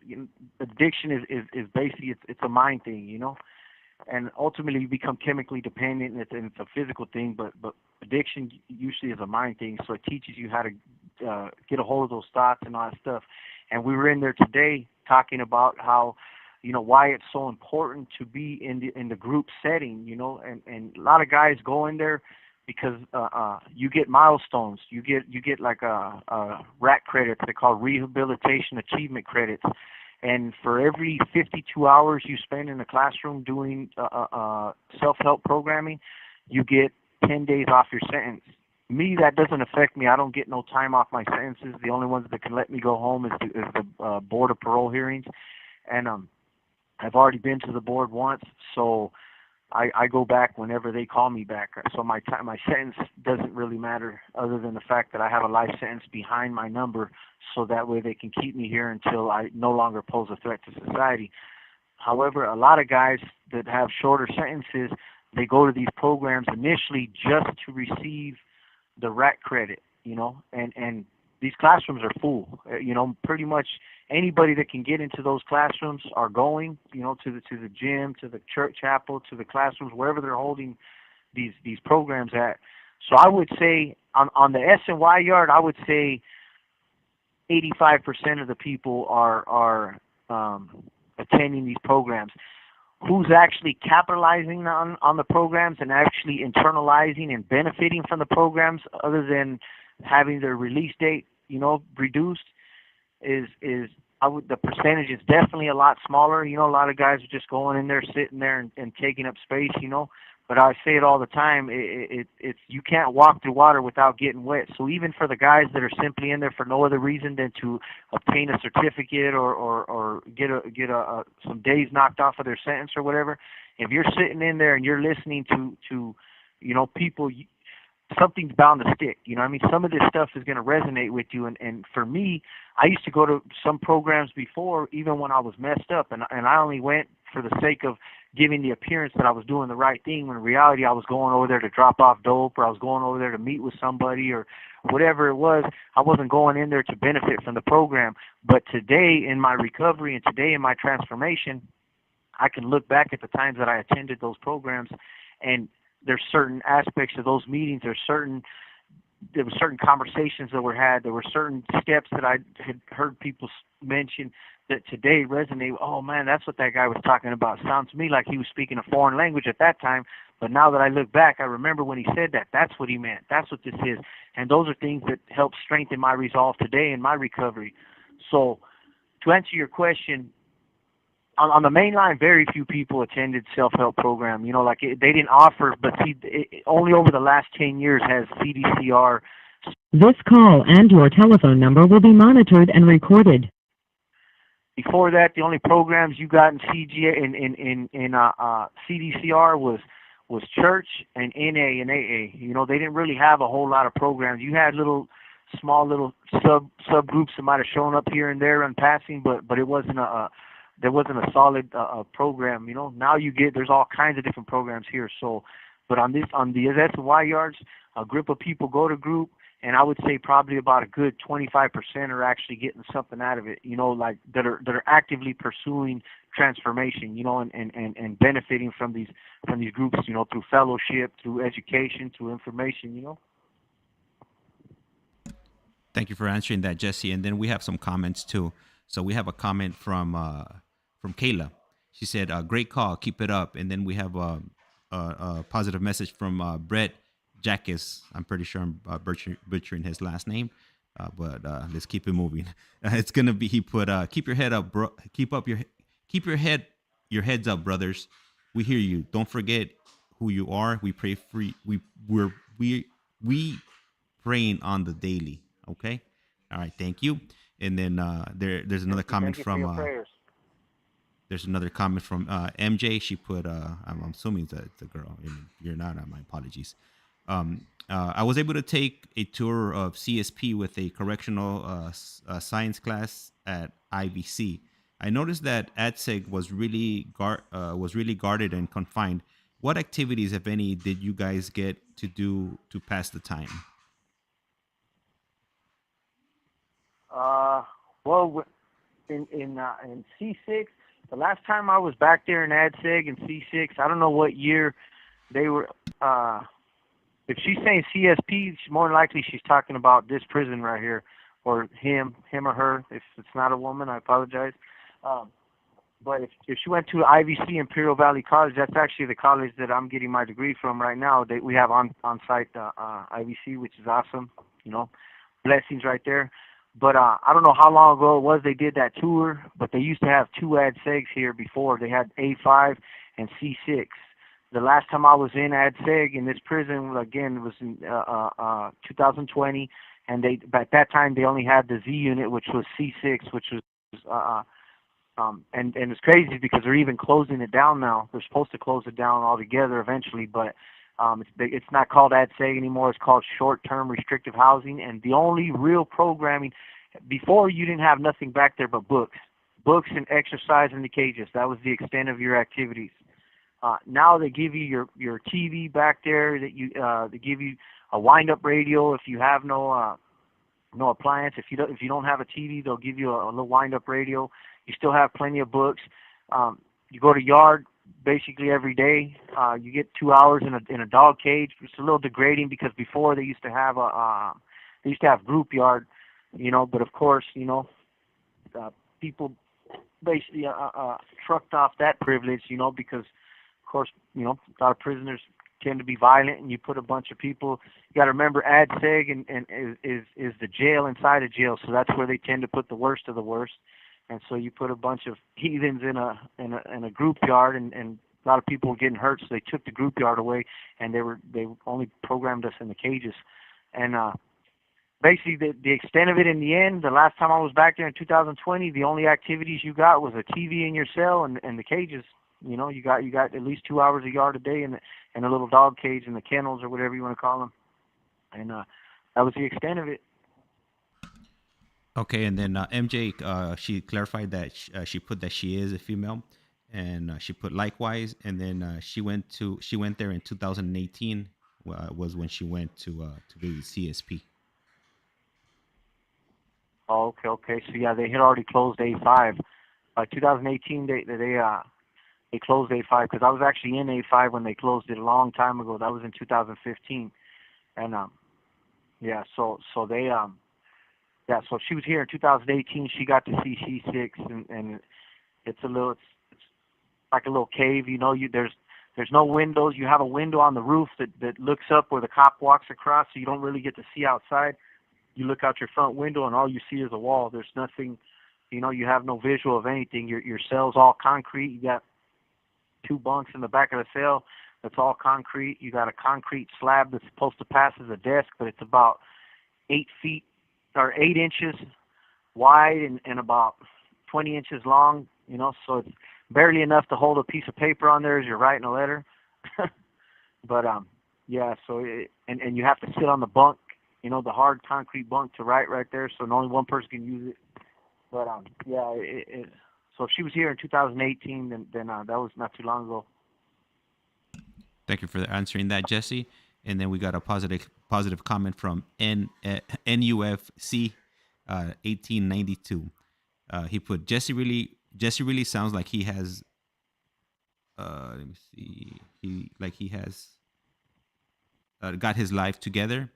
addiction is basically it's a mind thing. You know, and ultimately you become chemically dependent, and it's a physical thing, but addiction usually is a mind thing. So it teaches you how to get a hold of those thoughts and all that stuff. And we were in there today talking about how why it's so important to be in the group setting, and a lot of guys go in there because you get milestones, you get like a RAC credits, they call rehabilitation achievement credits. And for every 52 hours you spend in the classroom doing self-help programming, you get 10 days off your sentence. Me, that doesn't affect me. I don't get no time off my sentences. The only ones that can let me go home is the Board of Parole hearings. And I've already been to the board once, so I go back whenever they call me back. So my sentence doesn't really matter, other than the fact that I have a life sentence behind my number, so that way they can keep me here until I no longer pose a threat to society. However, a lot of guys that have shorter sentences, they go to these programs initially just to receive the RAC credit, and these classrooms are full. Pretty much anybody that can get into those classrooms are going, to the gym, to the church chapel, to the classrooms, wherever they're holding these programs at. So I would say on the S&Y yard, I would say 85% of the people are attending these programs. Who's actually capitalizing on the programs and actually internalizing and benefiting from the programs, other than having their release date, reduced, is the percentage is definitely a lot smaller. A lot of guys are just going in there, sitting there, and taking up space. But I say it all the time. It's you can't walk through water without getting wet. So even for the guys that are simply in there for no other reason than to obtain a certificate or get some days knocked off of their sentence or whatever, if you're sitting in there and you're listening to people, something's bound to stick. I mean, some of this stuff is going to resonate with you. And for me, I used to go to some programs before, even when I was messed up, and I only went for the sake of giving the appearance that I was doing the right thing, when in reality I was going over there to drop off dope, or I was going over there to meet with somebody, or whatever it was. I wasn't going in there to benefit from the program. But today in my recovery and today in my transformation, I can look back at the times that I attended those programs, and there's certain aspects of those meetings, there were certain conversations that were had, there were certain steps that I had heard people mention that today resonate. Oh man, that's what that guy was talking about. Sounds to me like he was speaking a foreign language at that time, but now that I look back, I remember when he said that. That's what he meant. That's what this is. And those are things that help strengthen my resolve today in my recovery. So to answer your question, on the main line, very few people attended self-help program. They didn't offer, but see, only over the last 10 years has CDCR. This call and your telephone number will be monitored and recorded. Before that, the only programs you got in CGA in CDCR was church and NA and AA. They didn't really have a whole lot of programs. You had small little subgroups that might have shown up here and there in passing, but it wasn't there wasn't a solid program. Now there's all kinds of different programs here. So, but on the S&Y yards, a group of people go to group, and I would say probably about a good 25% are actually getting something out of it. Like that are actively pursuing transformation. And benefiting from these groups. Through fellowship, through education, through information. Thank you for answering that, Jesse. And then we have some comments too. So we have a comment from Kayla. She said, "Great call, keep it up." And then we have a positive message from Brett Jackus. I'm pretty sure I'm butchering his last name, but let's keep it moving. It's gonna be, he put, "Keep your head up, bro. Keep your head your heads up, brothers. We hear you. Don't forget who you are. We pray for you. We praying on the daily. Okay. All right. Thank you. And then there's another comment Thank you for from your prayers. there's another comment from MJ. She put I'm assuming it's a girl. You're not. My apologies. I was able to take a tour of CSP with a correctional science class at IVC. I noticed that AdSeg was really guarded and confined. What activities, if any, did you guys get to do to pass the time? Well, in C6, the last time I was back there in AdSeg in C6, I don't know what year they were. If she's saying CSP, more than likely she's talking about this prison right here, or him or her. If it's not a woman, I apologize. But if she went to IVC, Imperial Valley College, that's actually the college that I'm getting my degree from right now. We have on-site IVC, which is awesome. Blessings right there. But I don't know how long ago it was they did that tour, but they used to have two AdSegs here before. They had A5 and C6. The last time I was in AdSeg in this prison, again, was in 2020, and at that time they only had the Z unit, which was C6, which was and it's crazy because they're even closing it down now. They're supposed to close it down altogether eventually, but it's not called AdSeg anymore. It's called short-term restrictive housing, and the only real programming, before you didn't have nothing back there but books and exercise in the cages. That was the extent of your activities. Now they give you your TV back there. They give you a wind-up radio if you have no appliance. If you don't have a TV, they'll give you a little wind-up radio. You still have plenty of books. You go to yard basically every day. You get 2 hours in a dog cage. It's a little degrading because before they used to have group yard, But of course, people basically trucked off that privilege, because of course, a lot of prisoners tend to be violent, and you put a bunch of people. You got to remember, AdSeg and is the jail inside a jail, so that's where they tend to put the worst of the worst. And so you put a bunch of heathens in a group yard, and a lot of people were getting hurt, so they took the group yard away, and they only programmed us in the cages. And basically, the extent of it in the end, the last time I was back there in 2020, the only activities you got was a TV in your cell and the cages. You got at least 2 hours a yard a day in a little dog cage in the kennels or whatever you want to call them. And that was the extent of it. Okay, and then MJ, she clarified that she put that she is a female, and she put likewise, and then she went there in 2018 was when she went to visit CSP. Oh, okay. So yeah, they had already closed A5. 2018, they closed A5 because I was actually in A5 when they closed it a long time ago. That was in 2015, and yeah, so they yeah, so if she was here in 2018, she got to see C6, and it's like a little cave. There's no windows. You have a window on the roof that looks up where the cop walks across, so you don't really get to see outside. You look out your front window, and all you see is a wall. There's nothing, you have no visual of anything. Your cell's all concrete. You got 2 bunks in the back of the cell. That's all concrete. You got a concrete slab that's supposed to pass as a desk, but it's about 8 inches wide and about 20 inches long, so it's barely enough to hold a piece of paper on there as you're writing a letter. But yeah, so and you have to sit on the bunk, the hard concrete bunk to write right there, so only one person can use it. But yeah, so if she was here in 2018, then that was not too long ago. Thank you for answering that, Jesse. And then we got a positive comment from NUFC 1892. He put Jesse really sounds like he has let me see, he has got his life together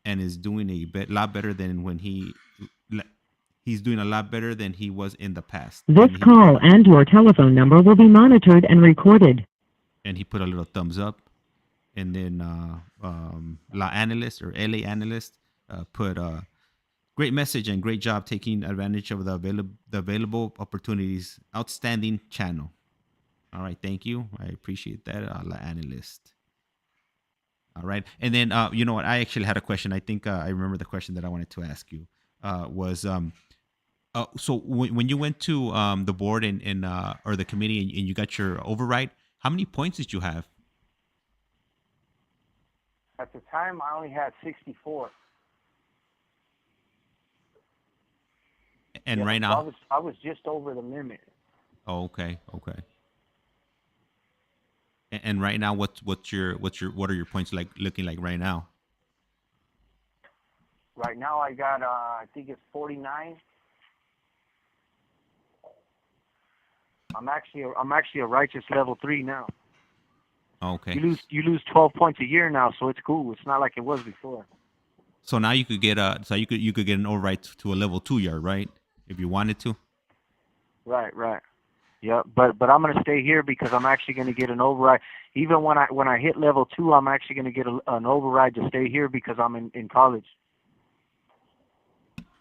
and is doing lot better than when he's doing a lot better than he was in the past. This call and your telephone number will be monitored and recorded. And he put a little thumbs up. And then La Analyst or LA Analyst put great message and great job taking advantage of the available opportunities. Outstanding channel. All right, thank you. I appreciate that, analyst. All right, and then you know what? I actually had a question. I think I remember the question that I wanted to ask you was so when you went to the board and or the committee and you got your override, how many points did you have? At the time, I only had 64. And Yeah, right so now, I was just over the limit. oh, okay, okay. And right now, what are your points like looking like right now? Right now, I got I think it's 49. I'm actually a righteous level 3 now. Okay. You lose 12 points a year now, so it's cool. It's not like it was before. So now you could get you could get an override to a level 2 yard, right? If you wanted to. Right, right. Yeah, but I'm gonna stay here because I'm actually gonna get an override. Even when I hit level 2, I'm actually gonna get an override to stay here because I'm in college.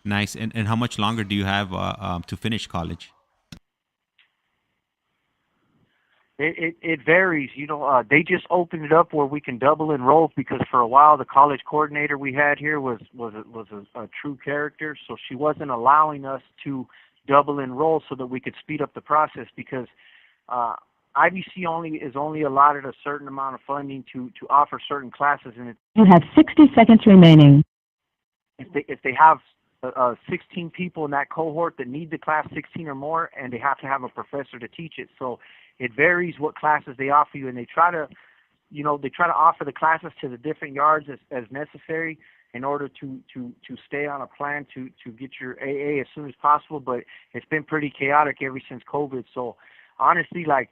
Nice. And how much longer do you have to finish college? It varies, you know. They just opened it up where we can double enroll because for a while the college coordinator we had here was a true character, so she wasn't allowing us to double enroll so that we could speed up the process because IBC is only allotted a certain amount of funding to offer certain classes, and You have 60 seconds remaining. if they have 16 people in that cohort that need the class 16 or more, and they have to have a professor to teach it. So it varies what classes they offer you, and they try to offer the classes to the different yards as necessary in order to stay on a plan to get your AA as soon as possible. But it's been pretty chaotic ever since COVID. So honestly, like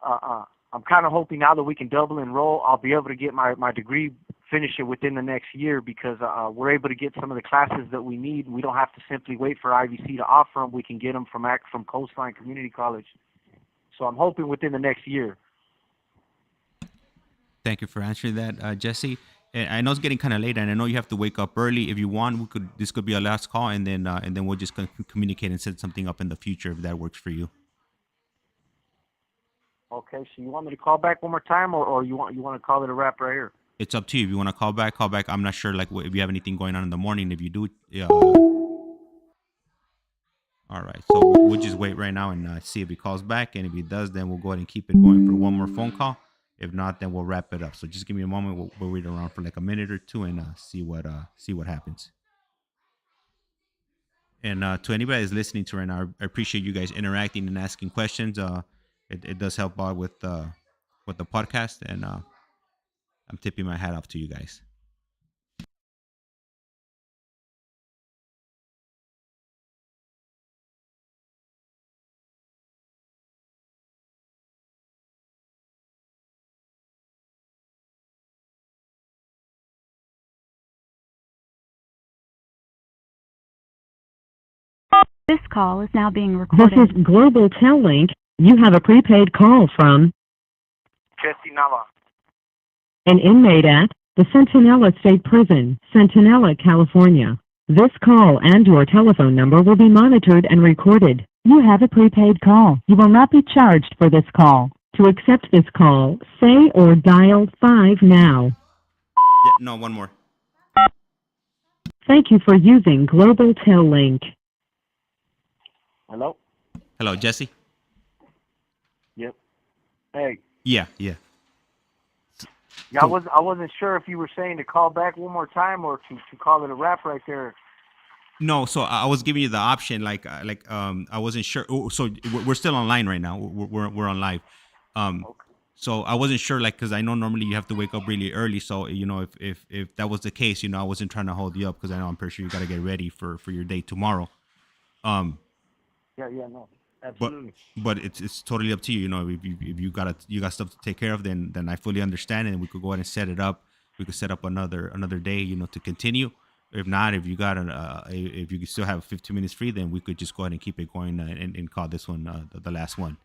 I'm kind of hoping now that we can double enroll, I'll be able to get my degree, finish it within the next year because we're able to get some of the classes that we need. We don't have to simply wait for IVC to offer them. We can get them from Coastline Community College. So I'm hoping within the next year. Thank you for answering that, Jesse. And I know it's getting kind of late, and I know you have to wake up early. If you want, this could be our last call, and then we'll just communicate and set something up in the future if that works for you. Okay, so you want me to call back one more time, or you want to call it a wrap right here? It's up to you. If you want to call back, call back. I'm not sure like if you have anything going on in the morning. If you do, all right. So we'll just wait right now and see if he calls back, and if he does, then we'll go ahead and keep it going for one more phone call. If not, then we'll wrap it up. So just give me a moment. We'll wait around for like a minute or two and see what happens. And to anybody that's listening to right now, I appreciate you guys interacting and asking questions. It does help out with the podcast, and I'm tipping my hat off to you guys. This call is now being This recorded. is Global Tel Link. You have a prepaid call from Jesse NAVA. an inmate at the Centinela State Prison, Centinela, California. This call and your telephone number will be monitored and recorded. You have a prepaid call. You will not be charged for this call. To accept this call, say or dial 5 now. Yeah, no, one more. Thank you for using Global Tel Link. Hello? Hello, Jesse. Yep. Hey. Yeah. Yeah, So- I wasn't sure if you were saying to call back one more time or to call it a wrap right there. No, so I was giving you the option, I wasn't sure. Oh, so we're still online right now. We're on live. Okay. So I wasn't sure, like, because I know normally you have to wake up really early. So if that was the case, I wasn't trying to hold you up because I know I'm pretty sure you got to get ready for your day tomorrow. Yeah, no, absolutely. But it's totally up to you. If you got stuff to take care of, then I fully understand, and we could go ahead and set it up. We could set up another day, to continue. If not, if you got if you still have 15 minutes free, then we could just go ahead and keep it going and call this one the last one.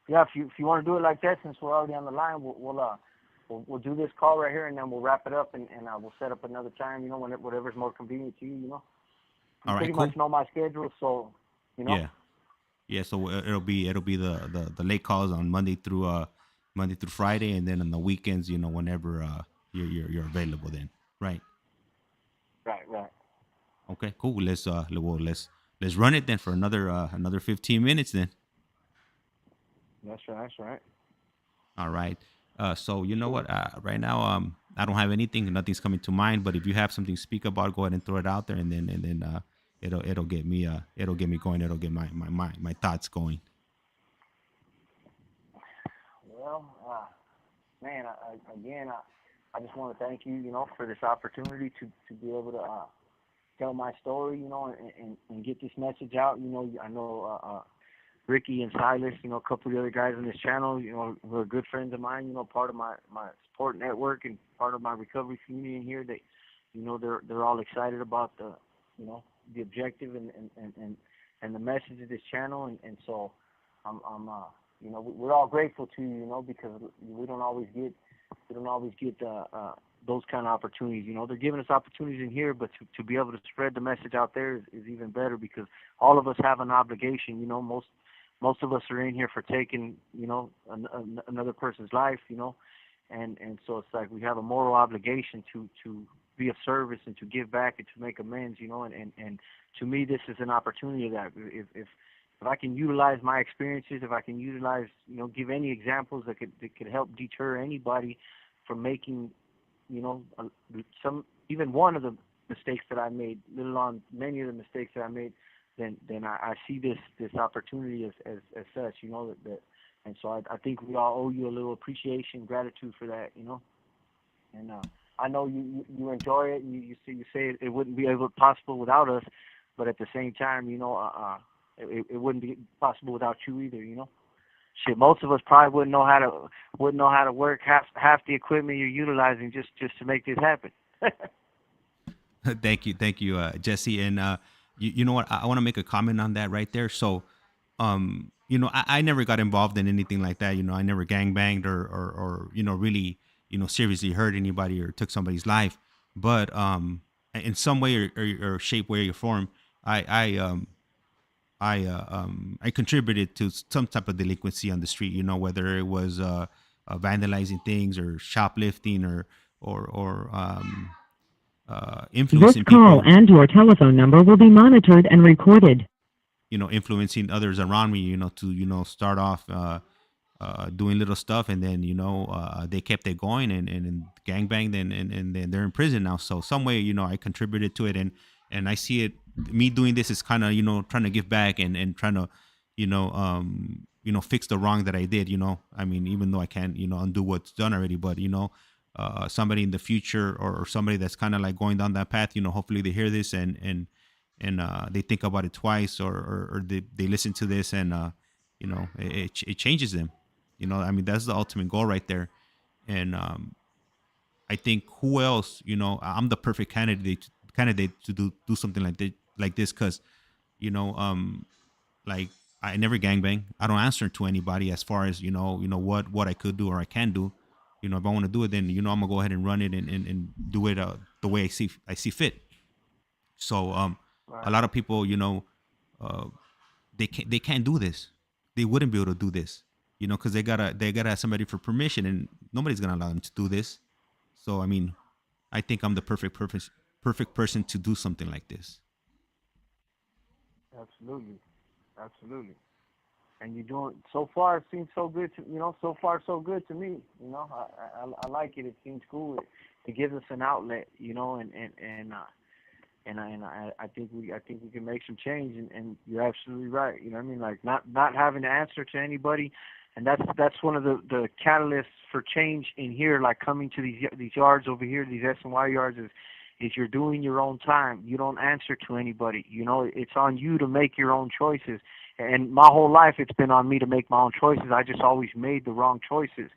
Yeah, if you want to do it like that, since we're already on the line, we'll do this call right here and then we'll wrap it up and we'll set up another time. Whatever's more convenient to you. All right, pretty cool. much know my schedule, so. Yeah. Yeah, so it'll be the late calls on Monday through Friday, and then on the weekends, whenever you're available, then, right? Right, right. Okay, cool. Let's run it then for another 15 minutes then. That's right, that's right. All right. So you know Cool. what? Right now, I don't have anything. Nothing's coming to mind. But if you have something to speak about, go ahead and throw it out there, and then it'll get me going. It'll get my thoughts going. Well, man, I just want to thank you, for this opportunity to be able to tell my story, and get this message out. I know Ricky and Silas, a couple of the other guys on this channel, who are good friends of mine, part of my support network and part of my recovery community in here. They're all excited about the objective and the message of this channel, and so we're all grateful to you, because we don't always get those kind of opportunities. They're giving us opportunities in here, but to be able to spread the message out there is even better, because all of us have an obligation. Most of us are in here for taking, another person's life, and so it's like we have a moral obligation to be of service and to give back and to make amends, and to me this is an opportunity of that. If I can utilize my experiences, if I can utilize, give any examples that could help deter anybody from making, some, even one of the mistakes that I made, let alone many of the mistakes that I made, then I see this opportunity as such, and so I think we all owe you a little appreciation, gratitude for that, and I know you enjoy it, and you say it wouldn't be possible without us, but at the same time, it wouldn't be possible without you either, Shit, most of us probably wouldn't know how to work half the equipment you're utilizing just to make this happen. Thank you, Jesse. And you know what? I want to make a comment on that right there. So, I never got involved in anything like that. I never gangbanged or really, seriously hurt anybody or took somebody's life. But in some way or shape, way or form, I I um I contributed to some type of delinquency on the street. Whether it was vandalizing things or shoplifting or This influencing call people. and your telephone number will be monitored and recorded. Influencing others around me. To start off doing little stuff, and then they kept it going and gang banged, and then they're in prison now. So some way, I contributed to it, and I see it. Me doing this is kind of trying to give back and trying to fix the wrong that I did. I mean, even though I can't undo what's done already, but somebody in the future, or somebody that's kind of like going down that path, hopefully they hear this and they think about it twice, or they listen to this, and it changes them. I mean, that's the ultimate goal right there. And I think, who else, I'm the perfect candidate to do something like this, because like, I never gangbang. I don't answer to anybody as far as what I could do or I can do. If I want to do it, then I'm gonna go ahead and run it, and do it the way I see fit. So a Right. lot of people, uh, they can't do this. They wouldn't be able to do this, because they gotta have somebody for permission, and nobody's gonna allow them to do this. So I mean, I think I'm the perfect person to do something like this. Absolutely, absolutely. And you're doing so far. It seems so good to so far so good to me. I like it. It seems cool. It gives us an outlet. And I think we can make some change. And you're absolutely right. What I mean, like, not having to answer to anybody, and that's one of the catalysts for change in here. Like, coming to these yards over here, these S&Y yards, is you're doing your own time. You don't answer to anybody. It's on you to make your own choices. And my whole life, it's been on me to make my own choices. I just always made the wrong choices.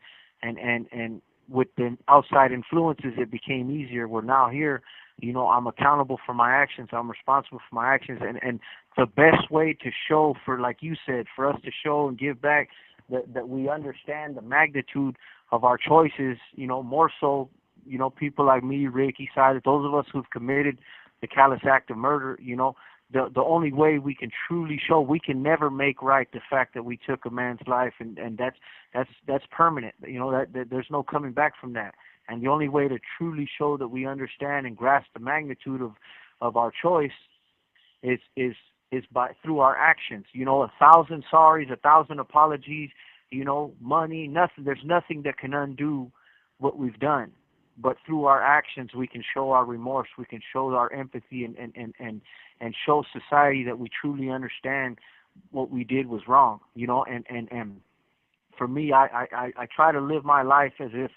And with the outside influences, it became easier. We're now here, I'm accountable for my actions. I'm responsible for my actions. And the best way to show, for, like you said, for us to show and give back that we understand the magnitude of our choices, more so, people like me, Ricky, Silas, those of us who've committed the callous act of murder, the only way we can truly show, we can never make right the fact that we took a man's life, and that's permanent. That there's no coming back from that. And the only way to truly show that we understand and grasp the magnitude of our choice is by through our actions. 1,000 sorries, 1,000 apologies, money, nothing. There's nothing that can undo what we've done. But through our actions, we can show our remorse. We can show our empathy, and show society that we truly understand what we did was wrong. And for me, I try to live my life as if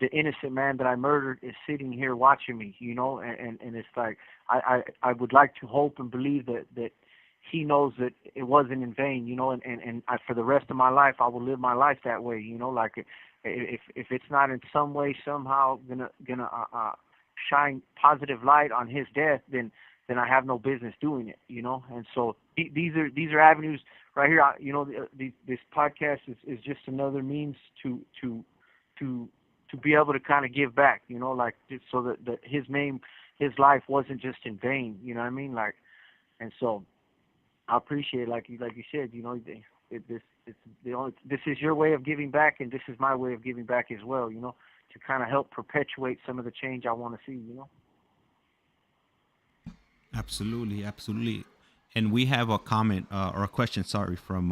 the innocent man that I murdered is sitting here watching me. And it's like I would like to hope and believe that he knows that it wasn't in vain. And for the rest of my life, I will live my life that way. Like if it's not in some way somehow gonna shine positive light on his death, then I have no business doing it. And so these are avenues right here. This podcast is just another means to be able to kind of give back. Like so that his life wasn't just in vain. You know what I mean? Like, and so I appreciate, like you said, this is your way of giving back, and this is my way of giving back as well, to kind of help perpetuate some of the change I want to see, Absolutely. And we have a comment or a question, sorry, from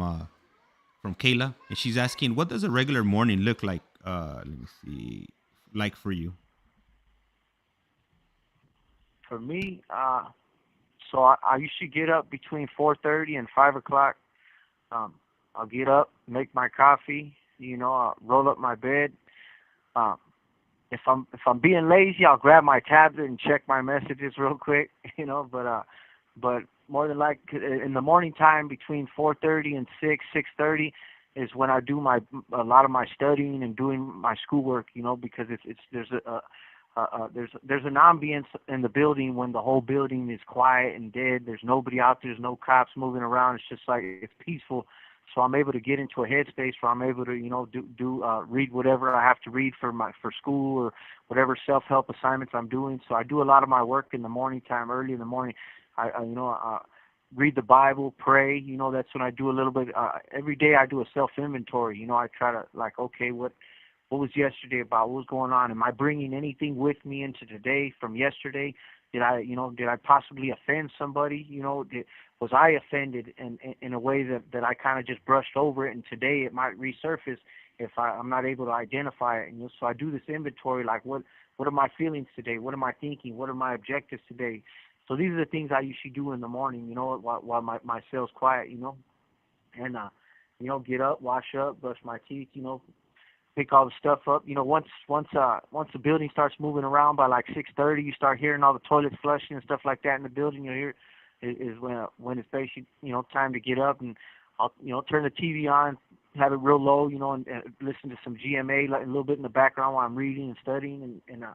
Kayla, and she's asking, what does a regular morning look like? Let me see, like for you. For me, so I usually get up between 4:30 and 5 o'clock. I'll get up, make my coffee, I'll roll up my bed. If I'm being lazy, I'll grab my tablet and check my messages real quick, but more than likely in the morning time between 4:30 and 6:30 is when I do a lot of my studying and doing my schoolwork, because there's an ambience in the building when the whole building is quiet and dead. There's nobody out there. There's no cops moving around. It's just like it's peaceful. So I'm able to get into a headspace where I'm able to, read whatever I have to read for school or whatever self-help assignments I'm doing. So I do a lot of my work in the morning time, early in the morning. I read the Bible, pray. That's when I do a little bit. Every day I do a self-inventory. I try to okay, what was yesterday about? What was going on? Am I bringing anything with me into today from yesterday? Did I possibly offend somebody? Was I offended in a way that I kind of just brushed over it, and today it might resurface if I'm not able to identify it. So I do this inventory, like what are my feelings today? What am I thinking? What are my objectives today? So these are the things I usually do in the morning, while my cell's quiet, and get up, wash up, brush my teeth, pick all the stuff up. Once the building starts moving around by like 6:30, you start hearing all the toilets flushing and stuff like that in the building. You hear is when it's basically time to get up, and I'll turn the TV on, have it real low, and listen to some GMA like a little bit in the background while I'm reading and studying, and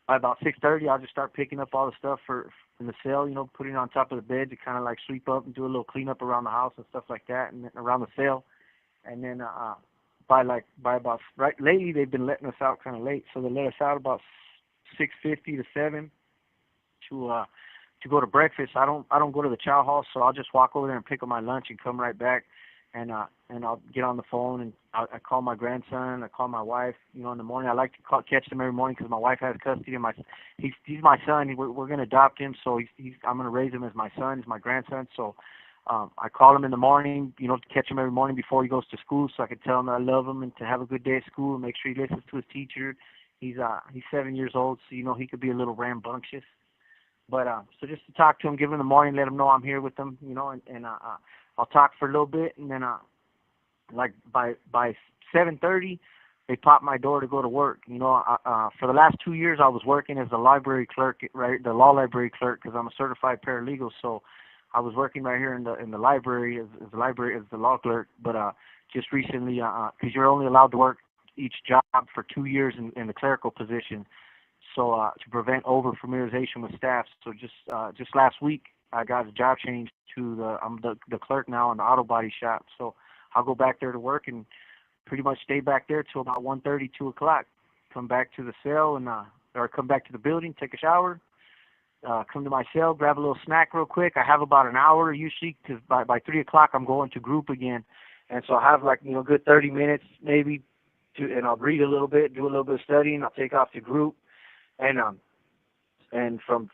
by about 6:30 I'll just start picking up all the stuff from the cell, putting it on top of the bed to kind of like sweep up and do a little cleanup around the house and stuff like that, and then around the cell, and then lately they've been letting us out kind of late, so they let us out about 6:50 to 7 to go to breakfast. I don't go to the chow hall, so I'll just walk over there and pick up my lunch and come right back, and I'll get on the phone and I call my grandson, I call my wife, in the morning. I like to catch them every morning because my wife has custody of he's my son. We're going to adopt him, so I'm going to raise him as my son, as my grandson. So I call him in the morning, to catch him every morning before he goes to school, so I can tell him that I love him and to have a good day at school and make sure he listens to his teacher. He's 7 years old, so he could be a little rambunctious. But so just to talk to him, give him the morning, let him know I'm here with him, and I'll talk for a little bit, and then like by 7:30, they pop my door to go to work. For the last 2 years, I was working as a library clerk, right, the law library clerk, because I'm a certified paralegal. So I was working right here in the library as the law clerk. But just recently, because you're only allowed to work each job for 2 years in the clerical position, so to prevent over familiarization with staff. So just last week, I got a job change to I'm the clerk now in the auto body shop. So I'll go back there to work and pretty much stay back there till about 1:30, 2 o'clock. Come back to the cell and or come back to the building, take a shower, come to my cell, grab a little snack real quick. I have about an hour usually, because by 3 o'clock I'm going to group again, and so I have like good 30 minutes maybe and I'll read a little bit, do a little bit of studying. I'll take off to group, and from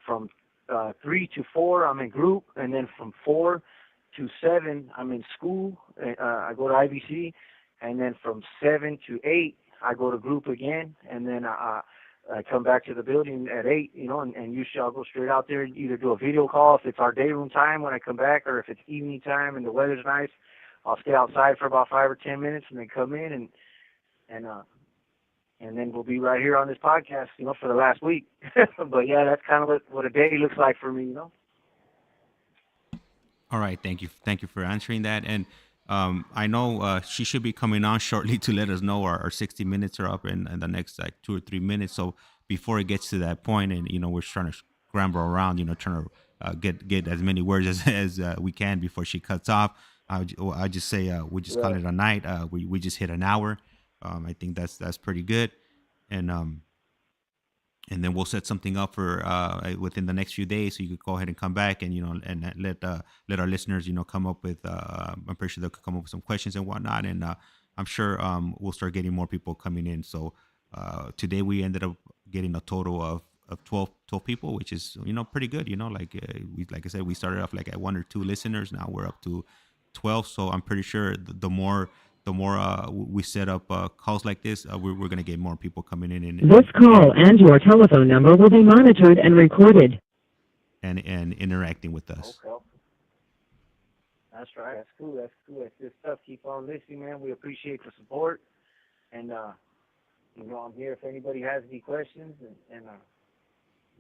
3 to 4 I'm in group, and then from 4 to 7 I'm in school. I go to IBC, and then from 7 to 8 I go to group again, and then I come back to the building at 8, and usually I'll go straight out there and either do a video call if it's our day room time when I come back, or if it's evening time and the weather's nice, I'll stay outside for about 5 or 10 minutes and then come in and then we'll be right here on this podcast, for the last week. But yeah, that's kind of what a day looks like for me, All right, thank you for answering that. And I know she should be coming on shortly to let us know our 60 minutes are up in the next like 2 or 3 minutes. So before it gets to that point, and we're trying to scramble around, trying to get as many words as we can before she cuts off. I just say we just call it a night. We just hit an hour. I think that's pretty good, and then we'll set something up for within the next few days, so you could go ahead and come back and and let our listeners come up with. I'm pretty sure they'll come up with some questions and whatnot, and I'm sure we'll start getting more people coming in. So today we ended up getting a total of 12 people, which is pretty good. Like I said, we started off like at 1 or 2 listeners. Now we're up to 12. So I'm pretty sure the more we set up calls like this, we're going to get more people coming in. This call and your telephone number will be monitored and recorded. And interacting with us. Okay. That's right. That's cool. That's good stuff. Keep on listening, man. We appreciate the support. And, I'm here if anybody has any questions. And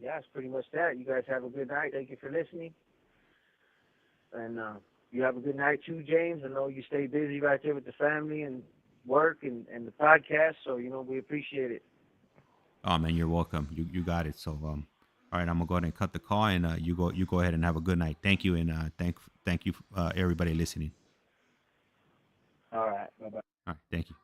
yeah, it's pretty much that. You guys have a good night. Thank you for listening. And, you have a good night too, James. I know you stay busy right there with the family and work and the podcast, so we appreciate it. Oh man, you're welcome. You got it. So all right, I'm gonna go ahead and cut the call, and you go ahead and have a good night. Thank you, and thank you everybody listening. All right, bye bye. All right, thank you. Bye.